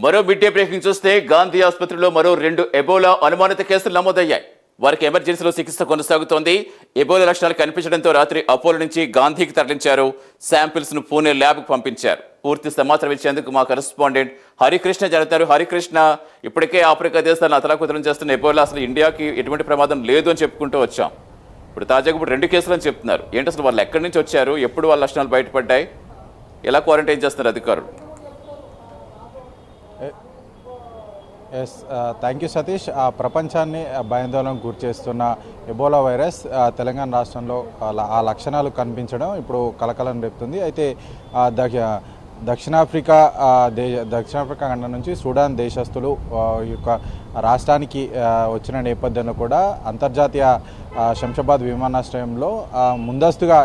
మరో mid day breaking చూస్తే గాంధీ ఆసుపత్రిలో మరో 2 ఎబోలా అనుమానిత కేసులు నమోదయ్యాయి. వారికి ఎమర్జెన్సీలో చికిత్స కొనసాగుతోంది. ఎబోలా లక్షణాలు కనిపించడంతో రాత్రి అపోలో నుంచి గాంధీకి తరలించారు. శాంపిల్స్ ను పూణే ల్యాబ్ కు పంపించారు. పూర్తి సమాచారం ఇచ్చేందుకు మా కరెస్పాండెంట్ హరికృష్ణ జరుగుతారు. హరికృష్ణ, ఇప్పటికే ఆఫ్రికా దేశాలను అతలాకుతలం చేస్తున్న ఎబోలా అసలు ఇండియాకి ఎటువంటి ప్రమాదం లేదు అని చెప్పుకుంటూ వచ్చాం. ఇప్పుడు తాజాగా ఇప్పుడు 2 కేసులు అని చెప్తున్నారు. ఏంటి అసలు వాళ్ళు ఎక్కడి నుంచి వచ్చారు, ఎప్పుడు వాళ్ళ లక్షణాలు బయటపడ్డాయి, ఎలా క్వారంటైన్ చేస్తున్నారు అధికారులు? Yes, thank you Satish. ప్రపంచాన్ని భయాందోళనకు గురి చేస్తున్న ఎబోలా వైరస్ తెలంగాణ రాష్ట్రంలో ఆ లక్షణాలు కనిపించడం ఇప్పుడు కలకలం రేపుతుంది. అయితే దక్షిణాఫ్రికా ఖండం నుంచి సూడాన్ దేశస్తులు ఈ యొక్క రాష్ట్రానికి వచ్చిన నేపథ్యంలో కూడా అంతర్జాతీయ శంషాబాద్ విమానాశ్రయంలో ముందస్తుగా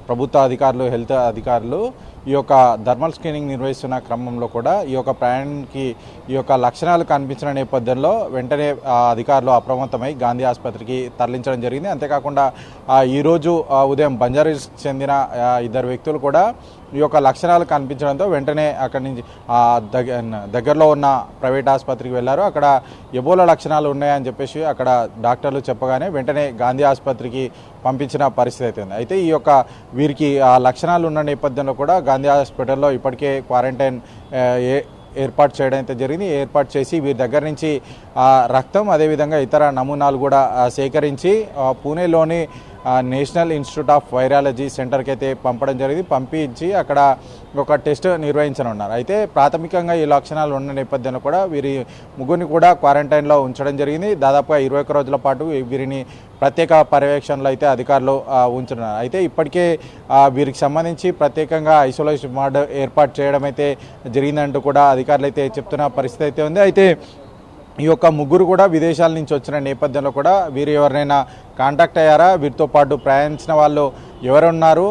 ప్రభుత్వ అధికారులు, హెల్త్ అధికారులు ఈ యొక్క థర్మల్ స్క్రీనింగ్ నిర్వహిస్తున్న క్రమంలో కూడా ఈ యొక్క ప్రయాణానికి ఈ యొక్క లక్షణాలు కనిపించిన నేపథ్యంలో వెంటనే అధికారులు అప్రమత్తమై గాంధీ ఆసుపత్రికి తరలించడం జరిగింది. అంతేకాకుండా ఈరోజు ఉదయం బంజారాహిల్స్ చెందిన 2 వ్యక్తులు కూడా ఈ యొక్క లక్షణాలు కనిపించడంతో వెంటనే అక్కడి నుంచి దగ్గరలో ఉన్న ప్రైవేట్ ఆసుపత్రికి వెళ్ళారు. అక్కడ ఎబోలా లక్షణాలు ఉన్నాయని చెప్పేసి అక్కడ డాక్టర్లు చెప్పగానే వెంటనే గాంధీ ఆసుపత్రికి పంపించిన పరిస్థితి అయితే ఉంది. అయితే ఈ యొక్క వీరికి ఆ లక్షణాలు ఉన్న నేపథ్యంలో కూడా గాంధీ హాస్పిటల్లో ఇప్పటికే క్వారంటైన్ ఏర్పాటు చేయడం అయితే జరిగింది. ఏర్పాటు చేసి వీరి దగ్గర నుంచి రక్తం, అదేవిధంగా ఇతర నమూనాలు కూడా సేకరించి పూణేలోని నేషనల్ ఇన్స్టిట్యూట్ ఆఫ్ వైరాలజీ సెంటర్కి అయితే పంపడం జరిగింది. పంపించి అక్కడ ఒక టెస్ట్ నిర్వహించనున్నారు. అయితే ప్రాథమికంగా ఈ లక్షణాలు ఉన్న నేపథ్యంలో కూడా వీరి ముగ్గురిని కూడా క్వారంటైన్లో ఉంచడం జరిగింది. దాదాపుగా 21 రోజుల పాటు వీరిని ప్రత్యేక పర్యవేక్షణలో అయితే అధికారులు ఉంచుతున్నారు. అయితే ఇప్పటికే వీరికి సంబంధించి ప్రత్యేకంగా ఐసోలేషన్ వార్డ్ ఏర్పాటు చేయడం అయితే జరిగిందంటూ కూడా అధికారులు అయితే చెప్తున్న పరిస్థితి అయితే ఉంది. అయితే ఈ యొక్క ముగ్గురు కూడా విదేశాల నుంచి వచ్చిన నేపథ్యంలో కూడా వీరు ఎవరినైనా కాంటాక్ట్ అయ్యారా, వీరితో పాటు ప్రయాణించిన వాళ్ళు ఎవరున్నారు,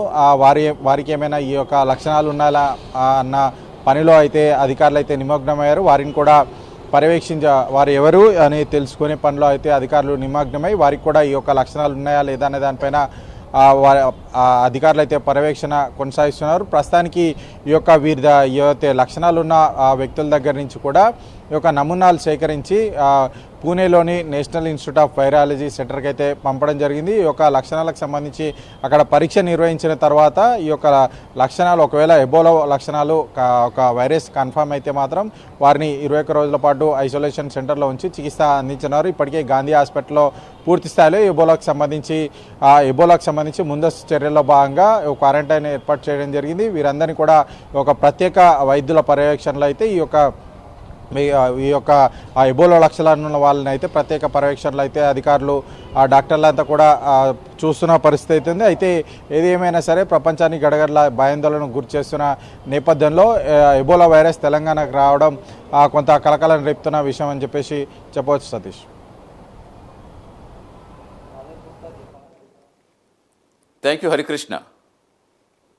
వారికి ఏమైనా ఈ యొక్క లక్షణాలు ఉన్నాయా అన్న పనిలో అయితే అధికారులు అయితే నిమగ్నమయ్యారు. వారిని కూడా వారు ఎవరు అని తెలుసుకునే పనిలో అయితే అధికారులు నిమగ్నమై వారికి కూడా ఈ యొక్క లక్షణాలు ఉన్నాయా లేదా అనే దానిపైన అధికారులు అయితే పర్యవేక్షణ కొనసాగిస్తున్నారు. ప్రస్తుతానికి ఈ యొక్క ఏవైతే లక్షణాలు ఉన్న వ్యక్తుల దగ్గర నుంచి కూడా ఈ యొక్క నమూనాలు సేకరించి పూణేలోని నేషనల్ ఇన్స్టిట్యూట్ ఆఫ్ వైరాలజీ సెంటర్కి అయితే పంపడం జరిగింది. ఈ యొక్క లక్షణాలకు సంబంధించి అక్కడ పరీక్ష నిర్వహించిన తర్వాత ఈ యొక్క లక్షణాలు ఒకవేళ ఎబోలా లక్షణాలు ఒక వైరస్ కన్ఫర్మ్ అయితే మాత్రం వారిని 21 రోజుల పాటు ఐసోలేషన్ సెంటర్లో ఉంచి చికిత్స అందించినారు. ఇప్పటికే గాంధీ హాస్పిటల్లో పూర్తి స్థాయిలో ఎబోలాకు సంబంధించి ముందస్తు చర్యల్లో భాగంగా క్వారంటైన్ ఏర్పాటు చేయడం జరిగింది. వీరందరినీ కూడా ఒక ప్రత్యేక వైద్యుల పర్యవేక్షణలో అయితే ఈ యొక్క ఎబోలా లక్షణాలు ఉన్న వాళ్ళని అయితే ప్రత్యేక పర్యవేక్షణలో అయితే అధికారులు, డాక్టర్లంతా కూడా చూస్తున్న పరిస్థితి అవుతుంది. అయితే ఏది ఏమైనా సరే ప్రపంచానికి గడగడల భయాందోళనకు గురి చేస్తున్న నేపథ్యంలో ఎబోలా వైరస్ తెలంగాణకు రావడం కొంత కలకలం రేపుతున్న విషయం అని చెప్పేసి చెప్పవచ్చు సతీష్. Thank you Harikrishna.